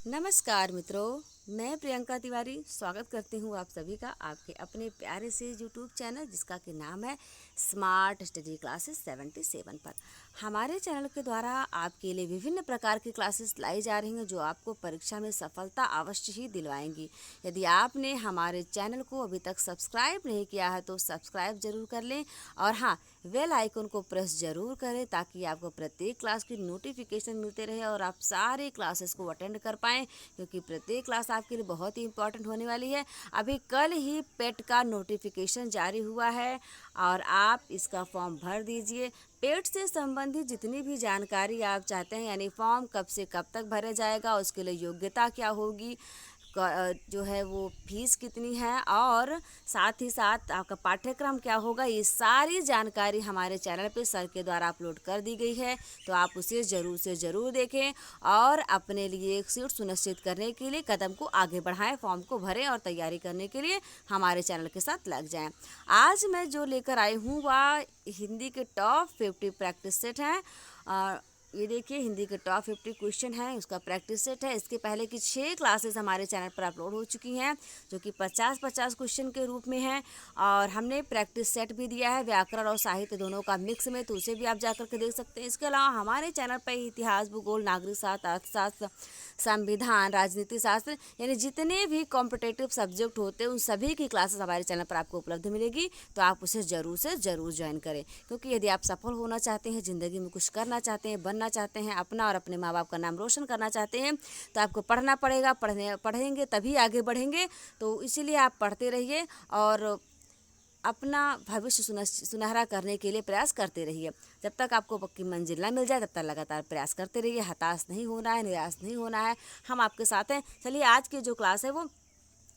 नमस्कार मित्रों, मैं प्रियंका तिवारी स्वागत करती हूँ आप सभी का आपके अपने प्यारे से यूट्यूब चैनल जिसका कि नाम है स्मार्ट स्टडी क्लासेस 77 पर। हमारे चैनल के द्वारा आपके लिए विभिन्न प्रकार की क्लासेस लाई जा रही हैं जो आपको परीक्षा में सफलता अवश्य ही दिलवाएंगी। यदि आपने हमारे चैनल को अभी तक सब्सक्राइब नहीं किया है तो सब्सक्राइब जरूर कर लें और हाँ, बेल आइकन को प्रेस जरूर करें ताकि आपको प्रत्येक क्लास की नोटिफिकेशन मिलते रहे और आप सारे क्लासेस को अटेंड कर पाएँ, क्योंकि प्रत्येक क्लास आपके लिए बहुत ही इंपॉर्टेंट होने वाली है। अभी कल ही पेट का नोटिफिकेशन जारी हुआ है और आप इसका फॉर्म भर दीजिए। पेट से संबंधित जितनी भी जानकारी आप चाहते हैं, यानी फॉर्म कब से कब तक भरा जाएगा, उसके लिए योग्यता क्या होगी, जो है वो फीस कितनी है और साथ ही साथ आपका पाठ्यक्रम क्या होगा, ये सारी जानकारी हमारे चैनल पे सर के द्वारा अपलोड कर दी गई है। तो आप उसे ज़रूर से ज़रूर देखें और अपने लिए एक सीट सुनिश्चित करने के लिए कदम को आगे बढ़ाएं, फॉर्म को भरें और तैयारी करने के लिए हमारे चैनल के साथ लग जाएं। आज मैं जो लेकर आई हूँ वह हिंदी के टॉप 50 प्रैक्टिस सेट हैं। ये देखिए, हिंदी के टॉप 50 क्वेश्चन है, उसका प्रैक्टिस सेट है। इसके पहले की 6 क्लासेस हमारे चैनल पर अपलोड हो चुकी हैं जो कि 50-50 क्वेश्चन के रूप में है और हमने प्रैक्टिस सेट भी दिया है व्याकरण और साहित्य दोनों का मिक्स में, तो उसे भी आप जाकर के देख सकते हैं। इसके अलावा हमारे चैनल पर इतिहास, भूगोल, नागरिक शास्त्र, अर्थशास्त्र, संविधान, राजनीति शास्त्र, यानी जितने भी कॉम्पिटेटिव सब्जेक्ट होते हैं उन सभी की क्लासेस हमारे चैनल पर आपको उपलब्ध मिलेगी। तो आप उसे ज़रूर से ज़रूर ज्वाइन करें, क्योंकि यदि आप सफल होना चाहते हैं, ज़िंदगी में कुछ करना चाहते हैं, बनना चाहते हैं, अपना और अपने माँ बाप का नाम रोशन करना चाहते हैं, तो आपको पढ़ना पड़ेगा। पढ़ेंगे तभी आगे बढ़ेंगे। तो इसीलिए आप पढ़ते रहिए और अपना भविष्य सुनहरा करने के लिए प्रयास करते रहिए। जब तक आपको पक्की मंजिल ना मिल जाए तब तक लगातार प्रयास करते रहिए। हताश नहीं होना है, निराश नहीं होना है, हम आपके साथ हैं। चलिए, आज की जो क्लास है वो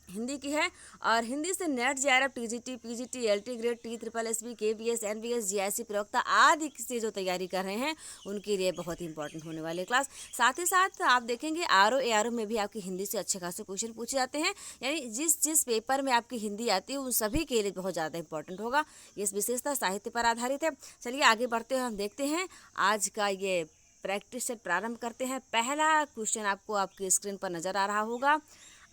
हिंदी की है और हिंदी से net, JRF, TGT, PGT, LT grade, T triple SB, KBS, NBS, GIC, प्रवक्ता आदि से जो तैयारी कर रहे हैं उनके लिए बहुत ही इंपॉर्टेंट होने वाली क्लास। साथ ही साथ आप देखेंगे आरओ एआरओ में भी आपकी हिंदी से अच्छे खासे क्वेश्चन पूछे जाते हैं, यानी जिस जिस पेपर में आपकी हिंदी आती है उन सभी के लिए बहुत ज़्यादा इंपॉर्टेंट होगा। ये विशेषता साहित्य पर आधारित है। चलिए आगे बढ़ते हुए हम देखते हैं आज का ये प्रैक्टिस सेट प्रारंभ करते हैं। पहला क्वेश्चन आपको आपकी स्क्रीन पर नज़र आ रहा होगा,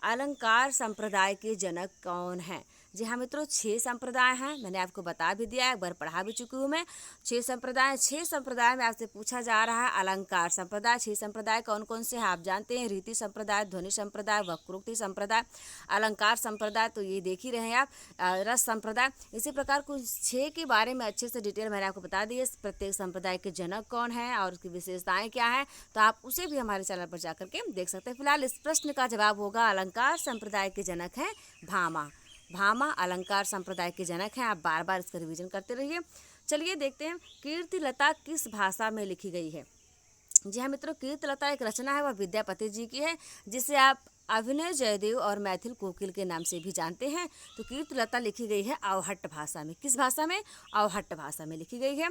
अलंकार संप्रदाय के जनक कौन हैं? जी हाँ मित्रों, 6 संप्रदाय हैं, मैंने आपको बता भी दिया है, एक बार पढ़ा भी चुकी हूँ मैं। 6 संप्रदाय में आपसे पूछा जा रहा है अलंकार संप्रदाय। 6 संप्रदाय कौन कौन से हैं आप जानते हैं। रीति संप्रदाय, ध्वनि संप्रदाय, वक्रोक्ति संप्रदाय, अलंकार संप्रदाय, तो ये देख ही रहे हैं आप, रस संप्रदाय। इसी प्रकार कुछ 6 के बारे में अच्छे से डिटेल मैंने आपको बता दी है। प्रत्येक संप्रदाय के जनक कौन है और उसकी विशेषताएं क्या है, तो आप उसे भी हमारे चैनल पर जाकर के देख सकते हैं। फिलहाल इस प्रश्न का जवाब होगा अलंकार संप्रदाय के जनक हैं भामा। भामा अलंकार संप्रदाय के जनक हैं। आप बार बार इसका रिवीजन करते रहिए। चलिए देखते हैं, कीर्तिलता किस भाषा में लिखी गई है। जी हाँ मित्रों, कीर्तिलता एक रचना है, वह विद्यापति जी की है, जिसे आप अभिनय जयदेव और मैथिल कोकिल के नाम से भी जानते हैं। तो कीर्तिलता लिखी गई है अवहट्ट भाषा में। किस भाषा में? अवहट्ट भाषा में लिखी गई है।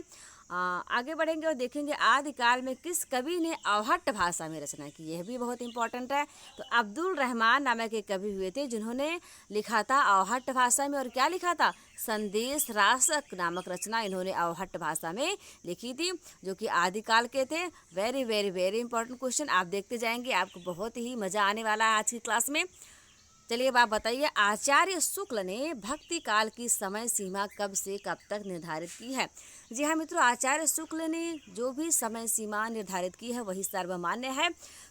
आगे बढ़ेंगे और देखेंगे आदिकाल में किस कवि ने अवहट्ट भाषा में रचना की, यह भी बहुत इंपॉर्टेंट है। तो अब्दुल रहमान नामक एक कवि हुए थे जिन्होंने लिखा था अवहट्ट भाषा में, और क्या लिखा था? संदेश रासक नामक रचना इन्होंने अवहट्ट भाषा में लिखी थी, जो कि आदिकाल के थे। Very very very important question, आप देखते जाएंगे, आपको बहुत ही मज़ा आने वाला है आज की क्लास में। चलिए अब आप बताइए, आचार्य शुक्ल ने भक्ति काल की समय सीमा कब से कब तक निर्धारित की है? जी हाँ मित्रों, आचार्य शुक्ल ने जो भी समय सीमा निर्धारित की है वही सर्वमान्य है।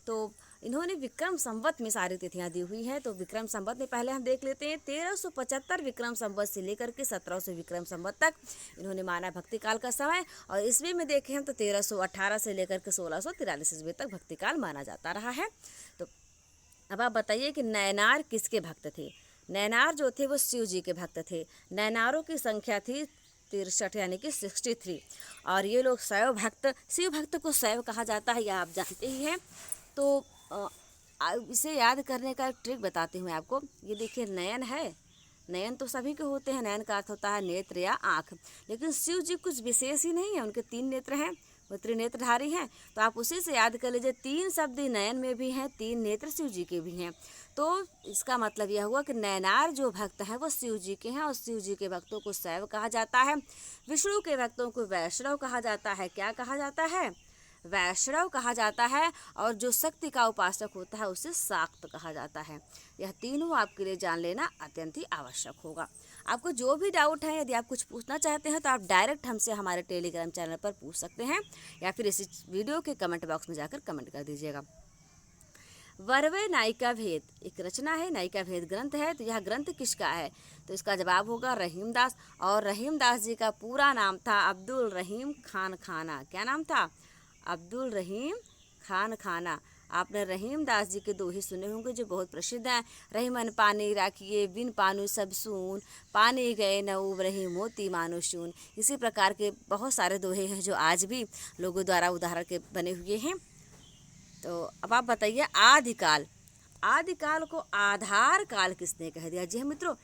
तो इन्होंने विक्रम संवत में सारी तिथियां दी हुई हैं। तो विक्रम संवत में पहले हम देख लेते हैं, 1375 विक्रम संवत से लेकर के 1700 विक्रम संवत तक इन्होंने माना भक्ति काल का समय। और ईस्वी में देखें हम तो 1318 से लेकर के 1643 ईस्वी तक भक्ति काल माना जाता रहा है। तो अब आप बताइए कि नैनार किसके भक्त थे? नैनार जो थे वो शिव जी के भक्त थे। नैनारों की संख्या थी 63, यानी कि 63। और ये लोग शैव भक्त, शिव भक्त को शैव कहा जाता है, यह आप जानते ही हैं। तो इसे याद करने का एक ट्रिक बताती हूँ मैं आपको। ये देखिए, नयन है, नयन तो सभी के होते हैं, नयन का अर्थ होता है नेत्र या आँख, लेकिन शिव जी कुछ विशेष ही नहीं है, उनके 3 नेत्र हैं, वो त्रिनेत्रधारी हैं। तो आप उसी से याद कर लीजिए, 3 शब्द नयन में भी हैं, 3 नेत्र शिव जी के भी हैं। तो इसका मतलब यह हुआ कि नैनार जो भक्त हैं वो शिव जी के हैं, और शिव जी के भक्तों को शैव कहा जाता है। विष्णु के भक्तों को वैष्णव कहा जाता है। क्या कहा जाता है? वैष्णव कहा जाता है और जो शक्ति का उपासक होता है उसे शाक्त कहा जाता है। यह तीनों आपके लिए जान लेना अत्यंत ही आवश्यक होगा। आपको जो भी डाउट है, यदि आप कुछ पूछना चाहते हैं तो आप डायरेक्ट हमसे हमारे टेलीग्राम चैनल पर पूछ सकते हैं या फिर इस वीडियो के कमेंट बॉक्स में जाकर कमेंट कर दीजिएगा। वर्वे नायिका भेद एक रचना है, नायिका भेद ग्रंथ है। तो यह ग्रंथ किसका है? तो इसका जवाब होगा रहीमदास। और रहीमदास जी का पूरा नाम था अब्दुल रहीम खान खाना। क्या नाम था? अब्दुल रहीम खान खाना। आपने रहीमदास जी के दोहे सुने होंगे जो बहुत प्रसिद्ध हैं। रहीमन पानी राखिए बिन पानु सब सून, पानी गए न उबरही मोती मानो शून। इसी प्रकार के बहुत सारे दोहे हैं जो आज भी लोगों द्वारा उदाहरण के बने हुए हैं। तो अब आप बताइए, आदिकाल, आदिकाल को आधार काल किसने कह दिया? जी हाँ मित्रों,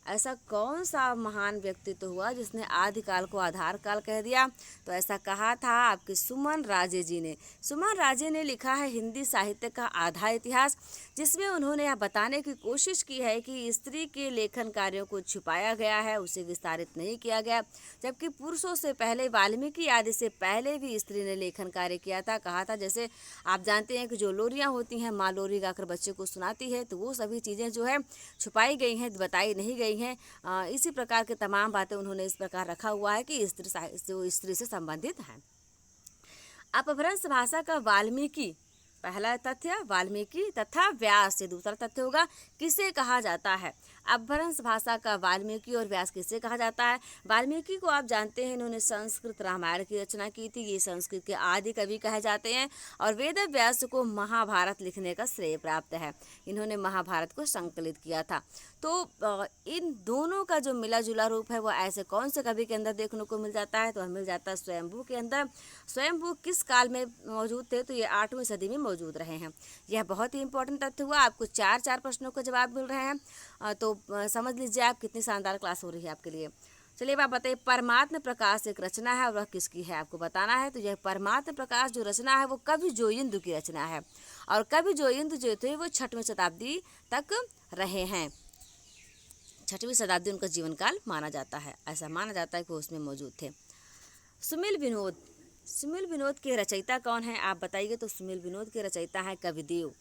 ऐसा कौन सा महान व्यक्तित्व हुआ जिसने आदिकाल को आधार काल कह दिया? तो ऐसा कहा था आपके सुमन राजे जी ने। सुमन राजे ने लिखा है हिंदी साहित्य का आधा इतिहास, जिसमें उन्होंने यह बताने की कोशिश की है कि स्त्री के लेखन कार्यों को छुपाया गया है, उसे विस्तारित नहीं किया गया, जबकि पुरुषों से पहले वाल्मीकि आदि से पहले भी स्त्री ने लेखन कार्य किया था। कहा था जैसे आप जानते हैं कि जो लोरियाँ होती हैं, माँ लोरी गाकर बच्चे को सुनाती है, तो वो सभी चीज़ें जो है छुपाई गई हैं, बताई नहीं गई हैं। इसी प्रकार के तमाम बातें उन्होंने इस प्रकार रखा हुआ है कि स्त्री से संबंधित है। अपभ्रंश भाषा का वाल्मीकि, पहला तथ्य वाल्मीकि तथा व्यास से। दूसरा तथ्य होगा किसे कहा जाता है? अपभ्रंश भाषा का वाल्मीकि और व्यास किसे कहा जाता है? वाल्मीकि को आप जानते हैं, इन्होंने संस्कृत रामायण की रचना की थी, ये संस्कृत के आदि कवि कहे जाते हैं। और वेद व्यास को महाभारत लिखने का श्रेय प्राप्त है, इन्होंने महाभारत को संकलित किया था। तो इन दोनों का जो मिला जुला रूप है वो ऐसे कौन से कवि के अंदर देखने को मिल जाता है? तो मिल जाता है स्वयंभू के अंदर। स्वयंभू किस काल में मौजूद थे? तो ये 8वीं सदी में मौजूद रहे हैं। यह बहुत ही इंपॉर्टेंट तथ्य हुआ। आपको 4 प्रश्नों का जवाब मिल रहे हैं, तो समझ लीजिए आप कितनी शानदार क्लास हो रही है आपके लिए। चलिए अब आप बताइए, परमात्म प्रकाश एक रचना है, वह किसकी है? आपको बताना है। तो यह परमात्म प्रकाश जो रचना है वो कवि जोयिंदु की रचना है। और कवि जोयिंदु जो थे वो 6वीं शताब्दी तक रहे हैं। 6वीं शताब्दी उनका जीवन काल माना जाता है, ऐसा माना जाता है कि वो उसमें मौजूद थे। सुमिल विनोद, सुमिल विनोद के रचयिता कौन है? आप बताइए। तो सुमिल विनोद के रचयिता है कविदेव।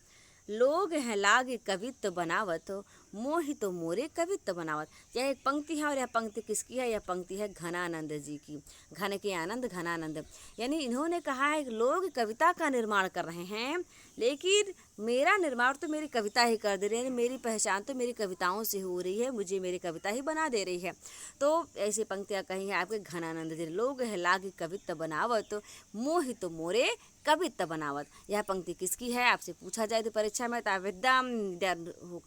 लोग हैं लागे कवित्व बनावत, मोहित मोरे कवित्व बनावत। यह एक पंक्ति है और यह पंक्ति किसकी है? यह पंक्ति है घनानंद जी की। घन के आनंद घनानंद, यानी इन्होंने कहा है कि लोग कविता का निर्माण कर रहे हैं, लेकिन मेरा निर्माण तो मेरी कविता ही कर दे रही है, मेरी पहचान तो मेरी कविताओं से हो रही है, मुझे मेरी कविता ही बना दे रही है। तो ऐसी पंक्तियाँ कही हैं आपके घनानंद जी। लोग है लागे कवित्व बनावत, मोहित मोरे कवित्व बनावत। यह पंक्ति किसकी है? आपसे पूछा जाए तो परीक्षा में, तो आप एकदम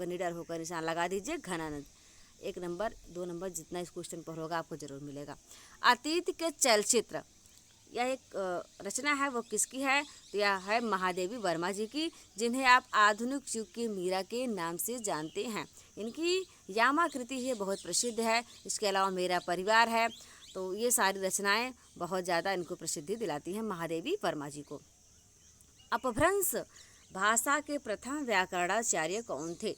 निडर होकर निशान लगा दीजिए घनानंद। 1 नंबर 2 नंबर जितना इस क्वेश्चन पर होगा आपको जरूर मिलेगा। अतीत के चलचित्र, यह एक रचना है, वो किसकी है? तो यह है महादेवी वर्मा जी की, जिन्हें आप आधुनिक युग की मीरा के नाम से जानते हैं। इनकी यामा कृति है, बहुत प्रसिद्ध है। इसके अलावा मेरा परिवार है। तो ये सारी रचनाएं बहुत ज़्यादा इनको प्रसिद्धि दिलाती हैं, महादेवी वर्मा जी को। अपभ्रंश भाषा के प्रथम व्याकरणाचार्य कौन थे?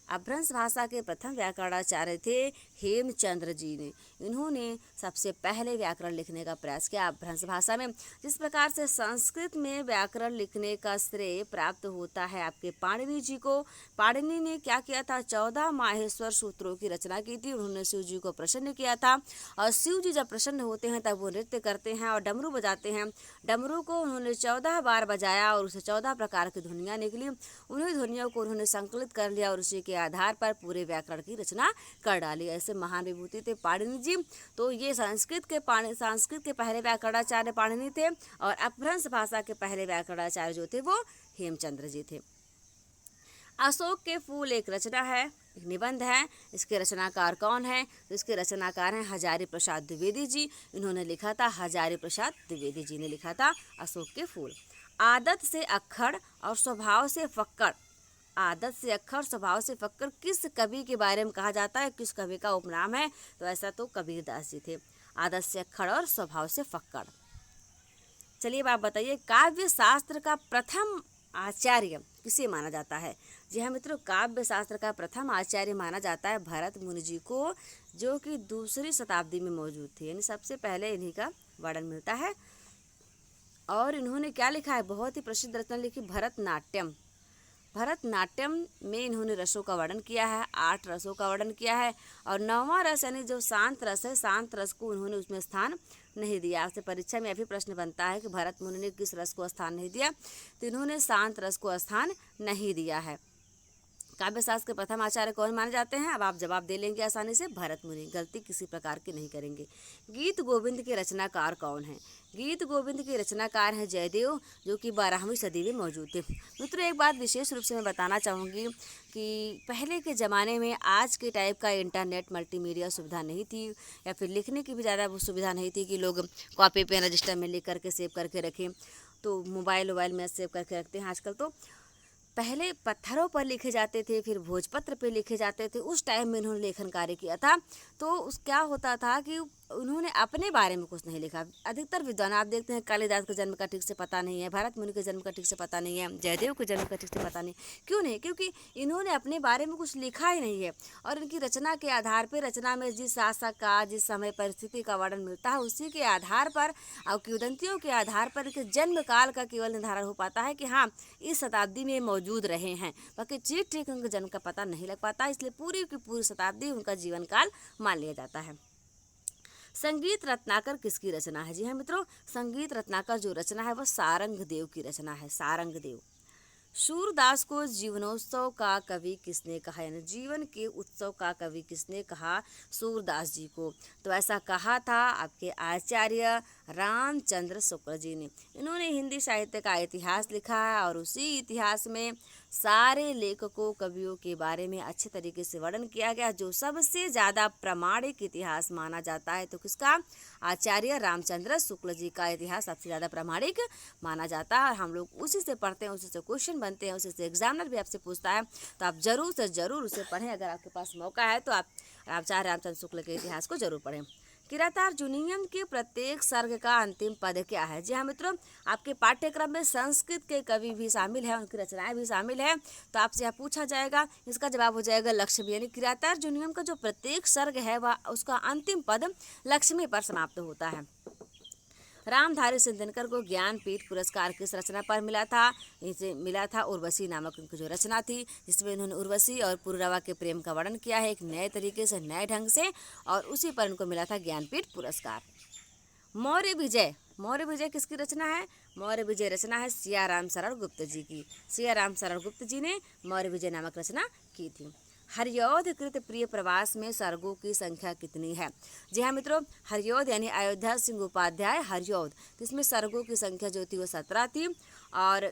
अपभ्रंश भाषा के प्रथम व्याकरणाचार्य थे हेमचंद्र जी ने। इन्होंने सबसे पहले व्याकरण लिखने का प्रयास किया अपभ्रंश भाषा में। जिस प्रकार से संस्कृत में व्याकरण लिखने का श्रेय प्राप्त होता है आपके पाणिनि जी को। पाणिनि ने क्या किया था? 14 माहेश्वर सूत्रों की रचना की थी। उन्होंने शिव जी को प्रसन्न किया था, और शिव जी जब प्रसन्न होते हैं तब वो नृत्य करते हैं और डमरू बजाते हैं। डमरू को उन्होंने 14 बार बजाया और उसे 14 प्रकार की ध्वनियाँ निकली। उन्हीं ध्वनियों को उन्होंने संकलित कर लिया और उसी के आधार पर पूरे व्याकरण की रचना कर डाली। ऐसे महान विभूति थे पाणिनि जी। तो ये संस्कृत के पहले व्याकरणाचार्य पाणिनि थे, और अपभ्रंश भाषा के पहले व्याकरणाचार्य जो थे वो हेमचंद्र जी थे। अशोक के फूल एक रचना है, एक निबंध है। इसके रचनाकार कौन है? तो इसके रचनाकार हैं हजारी प्रसाद द्विवेदी जी। इन्होंने लिखा था, हजारी प्रसाद द्विवेदी जी ने लिखा था अशोक के फूल। आदत से अक्खड़ और स्वभाव से फक्कड़, आदत से अक्खड़ स्वभाव से फक्कड़ किस कवि के बारे में कहा जाता है? किस कवि का उपनाम है? तो ऐसा तो कबीरदास जी थे। आदत से अक्खड़ और स्वभाव से फक्कड़। चलिए अब आप बताइए, काव्य शास्त्र का प्रथम आचार्य किसे माना जाता है? जी हाँ मित्रों, काव्य शास्त्र का प्रथम आचार्य माना जाता है भरत मुनि जी को, जो कि 2री शताब्दी में मौजूद थे। यानी सबसे पहले इन्हीं का वर्णन मिलता है। और इन्होंने क्या लिखा है, बहुत ही प्रसिद्ध रचना लिखी भरतनाट्यम। भरतनाट्यम में इन्होंने रसों का वर्णन किया है, 8 रसों का वर्णन किया है। और 9वां रस यानी जो शांत रस है, शांत रस को उन्होंने उसमें स्थान नहीं दिया। आपसे परीक्षा में यह भी प्रश्न बनता है कि भरत मुनि ने किस रस को स्थान नहीं दिया, तो इन्होंने शांत रस को स्थान नहीं दिया है। काव्य शास्त्र के प्रथम आचार्य कौन माने जाते हैं, अब आप जवाब दे लेंगे आसानी से, भरत मुनि। गलती किसी प्रकार की नहीं करेंगे। गीत गोविंद के रचनाकार कौन है, गीत गोविंद के रचनाकार हैं जयदेव, जो कि 12वीं सदी में मौजूद थे। मित्रों एक बात विशेष रूप से मैं बताना चाहूँगी कि पहले के ज़माने में आज के टाइप का इंटरनेट मल्टीमीडिया सुविधा नहीं थी, या फिर लिखने की भी ज़्यादा सुविधा नहीं थी कि लोग कॉपी पेन रजिस्टर में लिख करके सेव करके रखें, तो मोबाइल में सेव करके रखते हैं आजकल। तो पहले पत्थरों पर लिखे जाते थे, फिर भोजपत्र पे लिखे जाते थे। उस टाइम में इन्होंने लेखन कार्य किया था। तो उस क्या होता था कि उन्होंने अपने बारे में कुछ नहीं लिखा। अधिकतर विद्वान आप देखते हैं कालिदास के जन्म का ठीक से पता नहीं है, भरत मुनि के जन्म का ठीक से पता नहीं है, जयदेव के जन्म का ठीक से पता नहीं। क्यों नहीं? क्योंकि इन्होंने अपने बारे में कुछ लिखा ही नहीं है। और इनकी रचना के आधार पर, रचना में जिस शासक का, जिस समय परिस्थिति का वर्णन मिलता है, उसी के आधार पर और किंवदंतियों के आधार पर इनके जन्म काल का केवल निर्धारण हो पाता है कि हाँ इस शताब्दी में मौजूद रहे हैं। बाकी ठीक उनके जन्म का पता नहीं लग पाता, इसलिए पूरी की पूरी शताब्दी उनका जीवन काल मान लिया जाता है। संगीत रत्नाकर किसकी रचना है? जी हाँ मित्रों, संगीत रत्नाकर जो रचना है वह सारंग देव की रचना है, सारंग देव। सूरदास को जीवनोत्सव का कवि किसने कहा, यानी जीवन के उत्सव का कवि किसने कहा सूरदास जी को? तो ऐसा कहा था आपके आचार्य रामचंद्र शुक्ल जी ने। इन्होंने हिंदी साहित्य का इतिहास लिखा है और उसी इतिहास में सारे लेखकों कवियों के बारे में अच्छे तरीके से वर्णन किया गया। जो सबसे ज़्यादा प्रामाणिक इतिहास माना जाता है तो किसका? आचार्य रामचंद्र शुक्ल जी का इतिहास सबसे ज़्यादा प्रामाणिक माना जाता है। और हम लोग उसी से पढ़ते हैं, उसी से क्वेश्चन बनते हैं, उसी से एग्जामिनर भी आपसे पूछता है। तो आप जरूर से ज़रूर उसे पढ़ें। अगर आपके पास मौका है तो आप आचार्य रामचंद्र शुक्ल के इतिहास को जरूर पढ़ें। किरातार्जुनीयम के प्रत्येक सर्ग का अंतिम पद क्या है? जी हाँ मित्रों, आपके पाठ्यक्रम में संस्कृत के कवि भी शामिल है, उनकी रचनाएं भी शामिल है। तो आपसे यह पूछा जाएगा, इसका जवाब हो जाएगा लक्ष्मी। यानी किरातार्जुनीयम का जो प्रत्येक सर्ग है वह उसका अंतिम पद लक्ष्मी पर समाप्त होता है। रामधारी सिंह को ज्ञानपीठ पुरस्कार किस रचना पर मिला था? इसे मिला था उर्वशी नामक उनकी जो रचना थी, जिसमें उन्होंने उर्वशी और पुररवा के प्रेम का वर्णन किया है एक नए तरीके से, नए ढंग से, और उसी पर उनको मिला था ज्ञानपीठ पुरस्कार। मौर्य विजय, मौर्य विजय किसकी रचना है? मौर्य विजय रचना है सियाराम शरण गुप्त जी की। सियाराम शरण गुप्त जी ने मौर्य विजय नामक रचना की थी। हरिऔध कृत प्रिय प्रवास में सर्गों की संख्या कितनी है? जी हाँ मित्रों, हरिऔध यानी अयोध्या सिंह उपाध्याय हरिऔध, तो इसमें सर्गों की संख्या जो थी वो 17 थी। और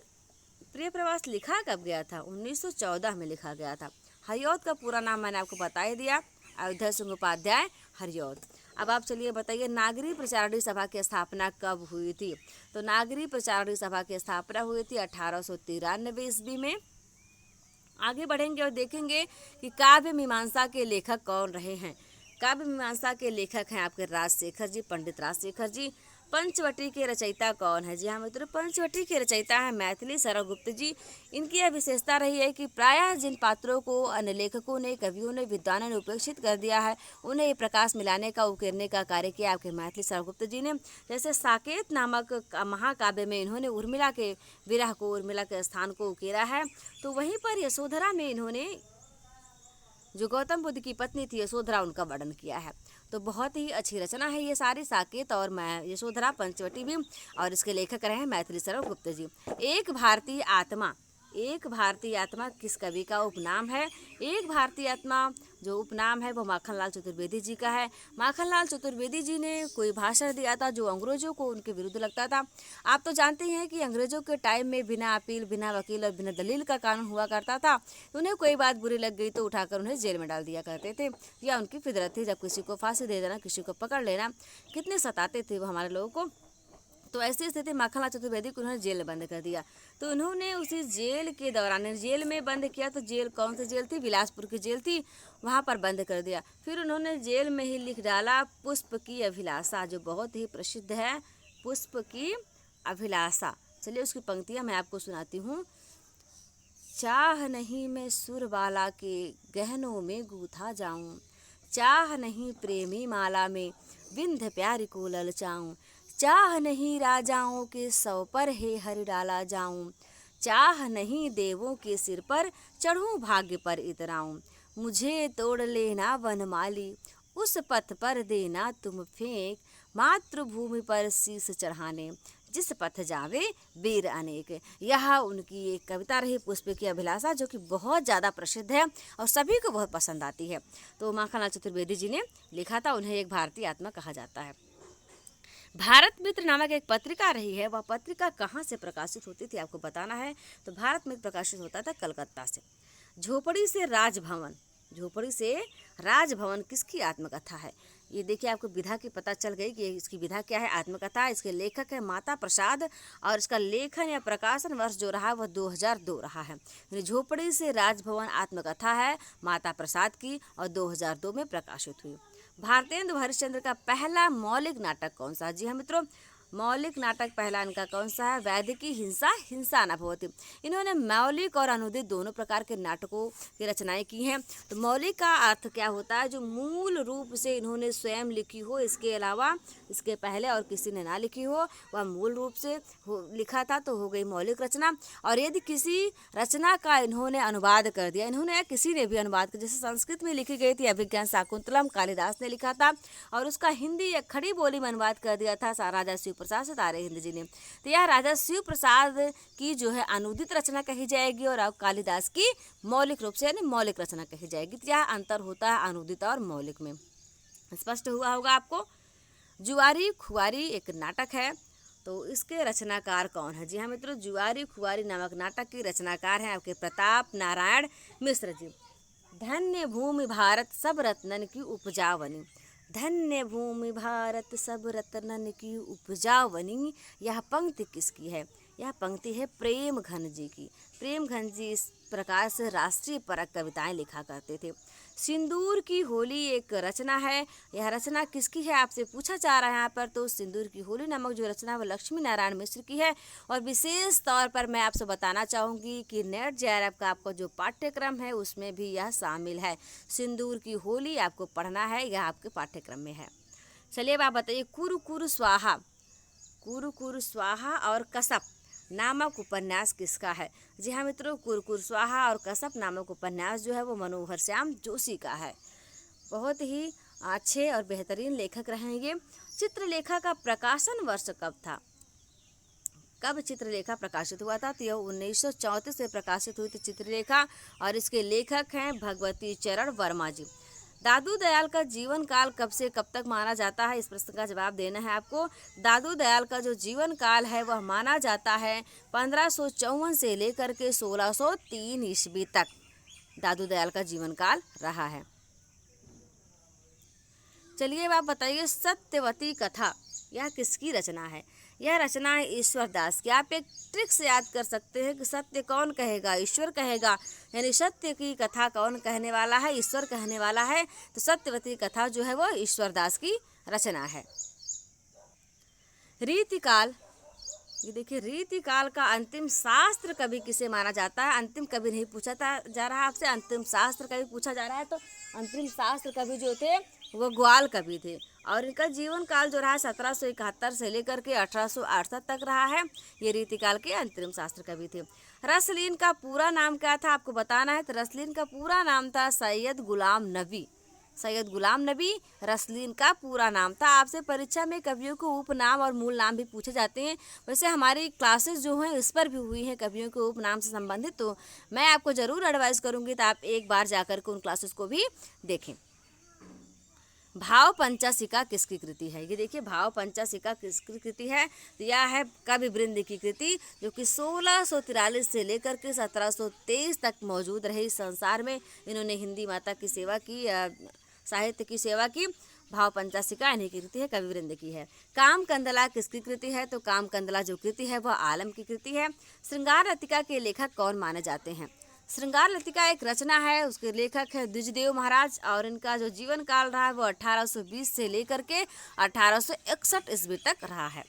प्रिय प्रवास लिखा कब गया था? 1914 में लिखा गया था। हरिऔध का पूरा नाम मैंने आपको बता ही दिया, अयोध्या सिंह उपाध्याय हरिऔध। अब आप चलिए बताइए, नागरी प्रचारणी सभा की स्थापना कब हुई थी? तो नागरी प्रचारणी सभा की स्थापना हुई थी 1893 ईस्वी में। आगे बढ़ेंगे और देखेंगे कि काव्य मीमांसा के लेखक कौन रहे हैं। काव्य मीमांसा के लेखक हैं आपके राजशेखर जी, पंडित राजशेखर जी। पंचवटी के रचयिता कौन है? जी हाँ मित्रों, पंचवटी के रचयिता है मैथिली शरण गुप्त जी। इनकी यह विशेषता रही है कि प्रायः जिन पात्रों को अन्य लेखकों ने, कवियों ने, विद्वानों ने उपेक्षित कर दिया है, उन्हें प्रकाश मिलाने का, उकेरने का कार्य किया आपके मैथिली शरण गुप्त जी ने। जैसे साकेत नामक महाकाव्य में इन्होंने उर्मिला के विरह को, उर्मिला के स्थान को उकेरा है। तो वहीं पर यशोधरा में इन्होंने जो गौतम बुद्ध की पत्नी थी यशोधरा, उनका वर्णन किया है। तो बहुत ही अच्छी रचना है ये सारी, साकेत और यशोधरा, पंचवटी भी, और इसके लेखक रहे मैथिली शरण गुप्त जी। एक भारतीय आत्मा, एक भारतीय आत्मा किस कवि का उपनाम है? एक भारतीय आत्मा जो उपनाम है वो माखनलाल चतुर्वेदी जी का है। माखनलाल चतुर्वेदी जी ने कोई भाषण दिया था जो अंग्रेजों को उनके विरुद्ध लगता था। आप तो जानते हैं कि अंग्रेजों के टाइम में बिना अपील, बिना वकील और बिना दलील का कानून हुआ करता था। उन्हें कोई बात बुरी लग गई तो उठाकर उन्हें जेल में डाल दिया करते थे, या उनकी फितरत थी। जब किसी को फांसी दे देना, किसी को पकड़ लेना, कितने सताते थे वो हमारे लोगों को। तो ऐसी स्थिति माखनलाल चतुर्वेदी को उन्होंने जेल में बंद कर दिया। तो उन्होंने उसी जेल के दौरान, जेल में बंद किया, तो जेल कौन सी जेल थी? बिलासपुर की जेल थी, वहाँ पर बंद कर दिया। फिर उन्होंने जेल में ही लिख डाला पुष्प की अभिलाषा, जो बहुत ही प्रसिद्ध है, पुष्प की अभिलाषा। चलिए उसकी पंक्तियाँ मैं आपको सुनाती हूँ। चाह नहीं मैं सुरबाला के गहनों में गूथा जाऊं, चाह नहीं प्रेमी माला में विंध्य प्यारी को ललचाऊं, चाह नहीं राजाओं के सौ पर है हर डाला जाऊं, चाह नहीं देवों के सिर पर चढ़ूं भाग्य पर इतराऊं, मुझे तोड़ लेना वनमाली उस पथ पर देना तुम फेंक, मातृभूमि पर शीश चढ़ाने जिस पथ जावे वीर अनेक। यह उनकी एक कविता रही पुष्प की अभिलाषा, जो कि बहुत ज़्यादा प्रसिद्ध है और सभी को बहुत पसंद आती है। तो माखनलाल चतुर्वेदी जी ने लिखा था, उन्हें एक भारतीय आत्मा कहा जाता है। भारत मित्र नामक एक पत्रिका रही है, वह पत्रिका कहाँ से प्रकाशित होती थी आपको बताना है। तो भारत मित्र प्रकाशित होता था कलकत्ता से। झोपड़ी से राजभवन, झोपड़ी से राजभवन किसकी आत्मकथा है? ये देखिए, आपको विधा की पता चल गई कि इसकी विधा क्या है। आत्मकथा, इसके लेखक है माता प्रसाद और इसका लेखन या प्रकाशन वर्ष जो रहा वह 2002 रहा है। झोपड़ी से राजभवन आत्मकथा है माता प्रसाद की और 2002 में प्रकाशित हुई। भारतेंदु हरिश्चंद्र का पहला मौलिक नाटक कौन सा? जी हाँ मित्रों, मौलिक नाटक पहला इनका कौन सा है? वैदिकी हिंसा हिंसा न भवति। इन्होंने मौलिक और अनुदित दोनों प्रकार के नाटकों की रचनाएं की हैं। तो मौलिक का अर्थ क्या होता है? जो मूल रूप से इन्होंने स्वयं लिखी हो, इसके अलावा इसके पहले और किसी ने ना लिखी हो, वह मूल रूप से लिखा था तो हो गई मौलिक रचना। और यदि किसी रचना का इन्होंने अनुवाद कर दिया, इन्होंने या किसी ने भी अनुवाद कर, जैसे संस्कृत में लिखी गई थी अभिज्ञान शाकुंतलम, कालिदास ने लिखा था और उसका हिंदी या खड़ी बोली में अनुवाद कर दिया था राजा शिव प्रसाद सितारे हिंद जी ने। तो यह राजा शिव प्रसाद की जो है अनुदित रचना कही जाएगी और अब कालिदास की मौलिक रूप से यानी मौलिक रचना कही जाएगी। तो यह अंतर होता है अनुदित और मौलिक में। स्पष्ट हुआ होगा आपको। जुआरी खुआरी एक नाटक है, तो इसके रचनाकार कौन है? जी हाँ मित्रों, जुआरी खुआरी नामक नाटक की रचनाकार हैं आपके प्रताप नारायण मिश्र जी। धन्य भूमि भारत सब रत्नन की उपजावनी, धन्य भूमि भारत सब रत्नन की उपजावनी, यह पंक्ति किसकी है? यह पंक्ति है प्रेम घन जी की। प्रेम घन जी इस प्रकार से राष्ट्रीय परक कविताएं लिखा करते थे। सिंदूर की होली एक रचना है, यह रचना किसकी है आपसे पूछा जा रहा है यहाँ पर। तो सिंदूर की होली नामक जो रचना है वह लक्ष्मी नारायण मिश्र की है। और विशेष तौर पर मैं आपसे बताना चाहूँगी कि नेट जेआरएफ का आपका जो पाठ्यक्रम है उसमें भी यह शामिल है। सिंदूर की होली आपको पढ़ना है, यह आपके पाठ्यक्रम में है। चलिए अब आप बताइए, कुरु कुरु स्वाहा, कुरु कुरु स्वाहा और कसप नामक उपन्यास किसका है? जी हाँ मित्रों, कुरकुर स्वाहा और कसप नामक उपन्यास जो है वो मनोहर श्याम जोशी का है। बहुत ही अच्छे और बेहतरीन लेखक रहेंगे। चित्रलेखा का प्रकाशन वर्ष कब था? कब चित्रलेखा प्रकाशित हुआ था? तो यह 1934 में प्रकाशित हुई थी चित्रलेखा और इसके लेखक हैं भगवती चरण वर्मा जी। दादू दयाल का जीवन काल कब से कब तक माना जाता है? इस प्रश्न का जवाब देना है आपको। दादू दयाल का जो जीवन काल है वह माना जाता है 1554 से लेकर के 1603 ईस्वी तक दादू दयाल का जीवन काल रहा है। चलिए अब आप बताइए, सत्यवती कथा यह किसकी रचना है? यह रचना है ईश्वर दास की। आप एक ट्रिक से याद कर सकते हैं कि सत्य कौन कहेगा? ईश्वर कहेगा। यानी सत्य की कथा कौन कहने वाला है? ईश्वर कहने वाला है। तो सत्यवती कथा जो है वो ईश्वर दास की रचना है। रीतिकाल, ये देखिए, रीतिकाल का अंतिम शास्त्र कवि किसे माना जाता है? अंतिम कवि नहीं पूछा जा रहा है आपसे, अंतिम शास्त्र कवि पूछा जा रहा है। तो अंतिम शास्त्र कवि जो थे वो ग्वाल कवि थे और इनका जीवन काल जो रहा 1771 से लेकर के 1868 तक रहा है। ये रीतिकाल के अंतिम शास्त्र कवि थे। रसलीन का पूरा नाम क्या था आपको बताना है। तो रसलीन का पूरा नाम था सैयद गुलाम नबी। सैयद गुलाम नबी रसलीन का पूरा नाम था। आपसे परीक्षा में कवियों को उपनाम और मूल नाम भी पूछे जाते हैं। वैसे हमारी क्लासेस जो हैं इस पर भी हुई हैं कवियों के उपनाम से संबंधित, तो मैं आपको ज़रूर एडवाइस करूँगी तो आप एक बार जाकर के उन क्लासेस को भी देखें। भाव पंचाशिका किसकी कृति है? ये देखिए, भाव पंचाशिका किसकी कृति है? तो यह है कवि वृंद की कृति, जो कि 1643 से लेकर के 1723 तक मौजूद रही संसार में। इन्होंने हिंदी माता की सेवा की, साहित्य की सेवा की। भाव पंचाशिका इन्हीं की कृति है, कवि वृंद की है। काम कंदला किसकी कृति है? तो काम कंदला जो कृति है वह आलम की कृति है। श्रृंगार लतिका के लेखक कौन माने जाते हैं? श्रृंगार लतिका एक रचना है, उसके लेखक है द्विजदेव महाराज और इनका जो जीवन काल रहा है वो 1820 से लेकर के 1861 ईस्वी तक रहा है।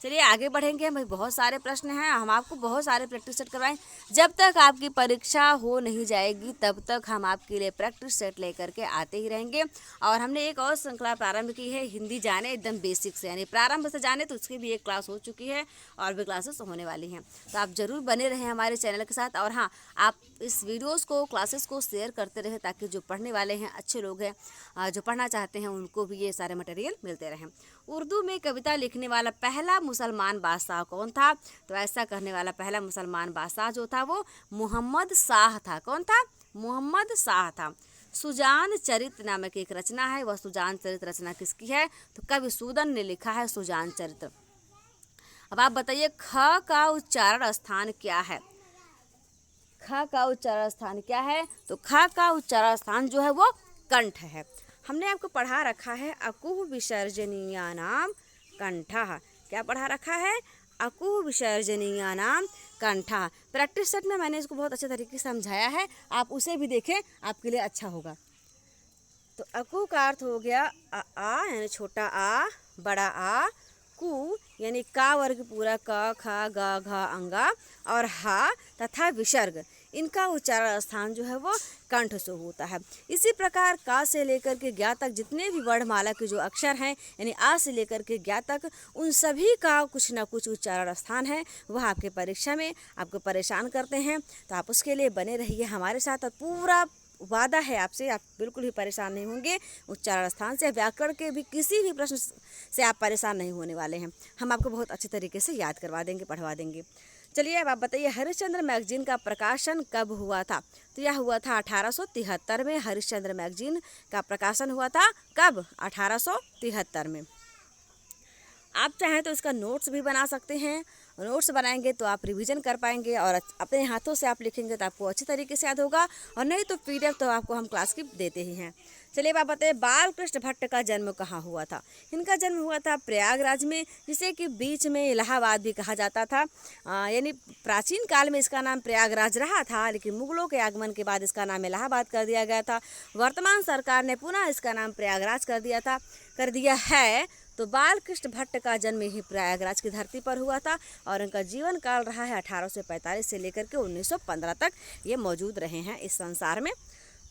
चलिए आगे बढ़ेंगे। भाई बहुत सारे प्रश्न हैं, हम आपको बहुत सारे प्रैक्टिस सेट करवाएं। जब तक आपकी परीक्षा हो नहीं जाएगी तब तक हम आपके लिए प्रैक्टिस सेट लेकर के आते ही रहेंगे। और हमने एक और श्रृंखला प्रारंभ की है, हिंदी जाने एकदम बेसिक से, यानी प्रारंभ से जाने, तो उसकी भी एक क्लास हो चुकी है और भी क्लासेस होने वाली हैं। तो आप ज़रूर बने रहें हमारे चैनल के साथ। और हाँ, आप इस वीडियोज़ को, क्लासेस को शेयर करते रहें ताकि जो पढ़ने वाले हैं, अच्छे लोग हैं, जो पढ़ना चाहते हैं, उनको भी ये सारे मटेरियल मिलते रहें। उर्दू में कविता लिखने वाला पहला मुसलमान बादशाह कौन था? तो ऐसा करने वाला पहला मुसलमान बादशाह जो था वो मोहम्मद शाह था। कौन था? मोहम्मद शाह था। सुजान चरित्र नामक एक रचना है, वह सुजान चरित्र रचना किसकी है? तो कवि सूदन ने लिखा है सुजान चरित्र। अब आप बताइए ख का उच्चारण स्थान क्या है? ख का उच्चारण स्थान क्या है? तो ख का उच्चारण स्थान जो है वो कंठ है। हमने आपको पढ़ा रखा है अकुह विसर्जनीयानाम कंठः। क्या पढ़ा रखा है? अकुह विसर्जनीयानाम कंठः। प्रैक्टिस सेट में मैंने इसको बहुत अच्छे तरीके से समझाया है, आप उसे भी देखें, आपके लिए अच्छा होगा। तो अकुह का अर्थ हो गया आ यानी छोटा आ, बड़ा आ, कु यानी का वर्ग पूरा क ख ग घ अंगा, और हा तथा विसर्ग, इनका उच्चारण स्थान जो है वो कंठ से होता है। इसी प्रकार का से लेकर के ज्ञा तक जितने भी वर्णमाला के जो अक्षर हैं, यानी आ से लेकर के ज्ञा तक, उन सभी का कुछ ना कुछ उच्चारण स्थान है, वह आपके परीक्षा में आपको परेशान करते हैं। तो आप उसके लिए बने रहिए हमारे साथ, और पूरा वादा है आपसे, आप बिल्कुल भी परेशान नहीं होंगे उच्चारण स्थान से। व्याकरण के भी किसी भी प्रश्न से आप परेशान नहीं होने वाले हैं, हम आपको बहुत अच्छे तरीके से याद करवा देंगे, पढ़वा देंगे। चलिए अब आप बताइए हरिश्चंद्र मैगजीन का प्रकाशन कब हुआ था? तो यह हुआ था 1873 में। हरिश्चंद्र मैगजीन का प्रकाशन हुआ था कब? 1873 में। आप चाहें तो इसका नोट्स भी बना सकते हैं, नोट्स बनाएंगे तो आप रिवीजन कर पाएंगे, और अपने हाथों से आप लिखेंगे तो आपको अच्छी तरीके से याद होगा, और नहीं तो PDF तो आपको हम क्लास की देते ही हैं। चलिए आप बताइए बालकृष्ण भट्ट का जन्म कहाँ हुआ था? इनका जन्म हुआ था प्रयागराज में, जिसे कि बीच में इलाहाबाद भी कहा जाता था। यानी प्राचीन काल में इसका नाम प्रयागराज रहा था, लेकिन मुगलों के आगमन के बाद इसका नाम इलाहाबाद कर दिया गया था। वर्तमान सरकार ने पुनः इसका नाम प्रयागराज कर दिया है। तो बालकृष्ण भट्ट का जन्म ही प्रयागराज की धरती पर हुआ था, और उनका जीवन काल रहा है 1845 से लेकर के 1915 तक ये मौजूद रहे हैं इस संसार में।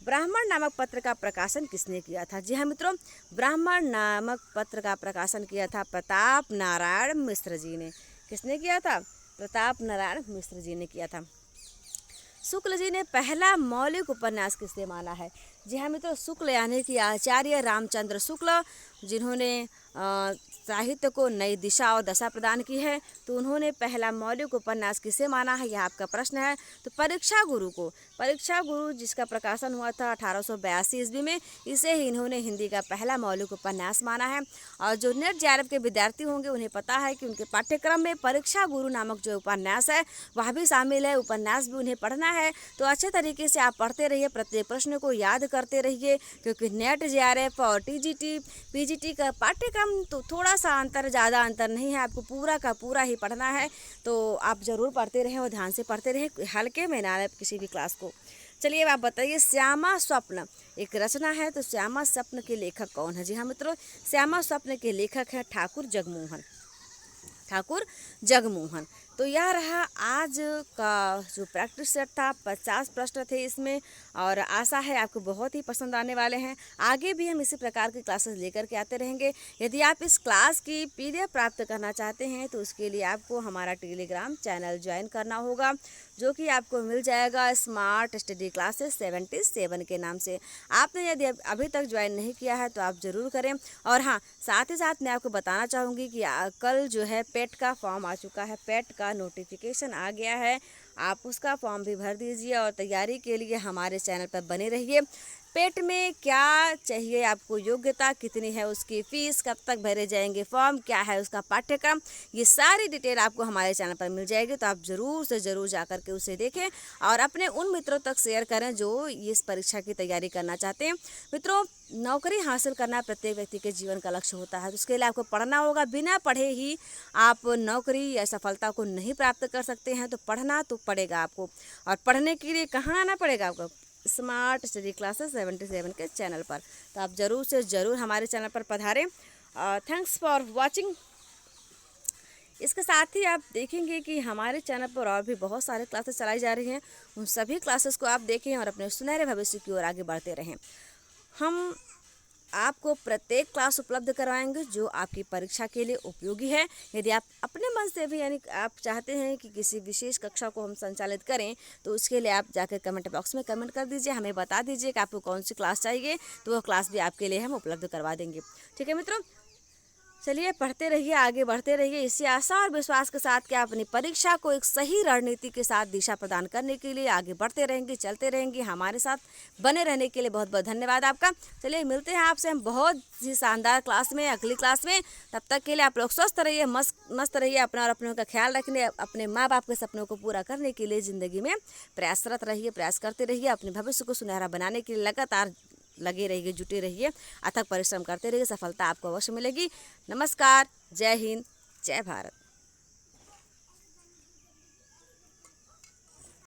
ब्राह्मण नामक पत्र का प्रकाशन किसने किया था? जी हाँ मित्रों, ब्राह्मण नामक पत्र का प्रकाशन किया था प्रताप नारायण मिश्र जी ने। किसने किया था? प्रताप नारायण मिश्र जी ने किया था। शुक्ल जी ने पहला मौलिक उपन्यास किससे माना है? जी हाँ मित्रों, शुक्ल यानी कि आचार्य रामचंद्र शुक्ल, जिन्होंने साहित्य को नई दिशा और दशा प्रदान की है, तो उन्होंने पहला मौलिक उपन्यास किसे माना है, यह आपका प्रश्न है। तो परीक्षा गुरु को, परीक्षा गुरु जिसका प्रकाशन हुआ था 1882 ईस्वी में, इसे ही इन्होंने हिंदी का पहला मौलिक उपन्यास माना है। और जो नेट JRF के विद्यार्थी होंगे उन्हें पता है कि उनके पाठ्यक्रम में परीक्षा गुरु नामक जो उपन्यास है वह भी शामिल है, उपन्यास भी उन्हें पढ़ना है। तो अच्छे तरीके से आप पढ़ते रहिए, प्रत्येक प्रश्न को याद करते रहिए, क्योंकि नेट JRF और TGT PGT का पाठ्यक्रम तो थोड़ा सा अंतर, ज़्यादा अंतर नहीं है, आपको पूरा का पूरा ही पढ़ना है। तो आप ज़रूर पढ़ते रहें और ध्यान से पढ़ते रहें, हल्के में ना लें किसी भी क्लास को। चलिए आप बताइए श्यामा स्वप्न एक रचना है, तो श्यामा स्वप्न के लेखक कौन है? जी हाँ मित्रों, श्यामा स्वप्न के लेखक है ठाकुर जगमोहन। तो यह रहा आज का जो प्रैक्टिस सेट था। 50 प्रश्न थे इसमें, और आशा है आपको बहुत ही पसंद आने वाले हैं। आगे भी हम इसी प्रकार की क्लासेस लेकर के आते रहेंगे। यदि आप इस क्लास की PDF प्राप्त करना चाहते हैं तो उसके लिए आपको हमारा टेलीग्राम चैनल ज्वाइन करना होगा, जो कि आपको मिल जाएगा स्मार्ट स्टडी क्लासेस 77 के नाम से। आपने यदि अभी तक ज्वाइन नहीं किया है तो आप ज़रूर करें। और हाँ, साथ ही साथ मैं आपको बताना चाहूँगी कि कल जो है पेट का फॉर्म आ चुका है, पेट का नोटिफिकेशन आ गया है, आप उसका फॉर्म भी भर दीजिए, और तैयारी के लिए हमारे चैनल पर बने रहिए। पेट में क्या चाहिए आपको, योग्यता कितनी है, उसकी फ़ीस कब तक भरे जाएंगे, फॉर्म क्या है, उसका पाठ्यक्रम, ये सारी डिटेल आपको हमारे चैनल पर मिल जाएगी। तो आप ज़रूर से ज़रूर जा कर के उसे देखें और अपने उन मित्रों तक शेयर करें जो इस परीक्षा की तैयारी करना चाहते हैं। मित्रों, नौकरी हासिल करना प्रत्येक व्यक्ति के जीवन का लक्ष्य होता है, तो उसके लिए आपको पढ़ना होगा। बिना पढ़े ही आप नौकरी या सफलता को नहीं प्राप्त कर सकते हैं, तो पढ़ना तो पड़ेगा आपको। और पढ़ने के लिए कहाँ आना पड़ेगा आपको? स्मार्ट स्टडी क्लासेस 77 के चैनल पर। तो आप ज़रूर से ज़रूर हमारे चैनल पर पधारें। Thanks for watching. इसके साथ ही आप देखेंगे कि हमारे चैनल पर और भी बहुत सारे क्लासेस चलाई जा रही हैं। उन सभी क्लासेस को आप देखें और अपने सुनहरे भविष्य की ओर आगे बढ़ते रहें। हम आपको प्रत्येक क्लास उपलब्ध करवाएंगे जो आपकी परीक्षा के लिए उपयोगी है। यदि आप अपने मन से भी यानी आप चाहते हैं कि किसी विशेष कक्षा को हम संचालित करें, तो उसके लिए आप जाकर कमेंट बॉक्स में कमेंट कर दीजिए, हमें बता दीजिए कि आपको कौन सी क्लास चाहिए, तो वह क्लास भी आपके लिए हम उपलब्ध करवा देंगे। ठीक है मित्रों, चलिए पढ़ते रहिए, आगे बढ़ते रहिए इसी आशा और विश्वास के साथ कि आप अपनी परीक्षा को एक सही रणनीति के साथ दिशा प्रदान करने के लिए आगे बढ़ते रहेंगे, चलते रहेंगे। हमारे साथ बने रहने के लिए बहुत बहुत धन्यवाद आपका। चलिए मिलते हैं आपसे हम बहुत ही शानदार क्लास में, अगली क्लास में। तब तक के लिए आप लोग स्वस्थ रहिए, मस्त रहिए, अपना और अपनों का ख्याल रखने, अपने माँ बाप के सपनों को पूरा करने के लिए ज़िंदगी में प्रयासरत रहिए, प्रयास करते रहिए। अपने भविष्य को सुनहरा बनाने के लिए लगातार लगे रहिए, जुटे रहिए, अथक परिश्रम करते रहिए, सफलता आपको अवश्य मिलेगी। नमस्कार, जय हिंद, जय भारत।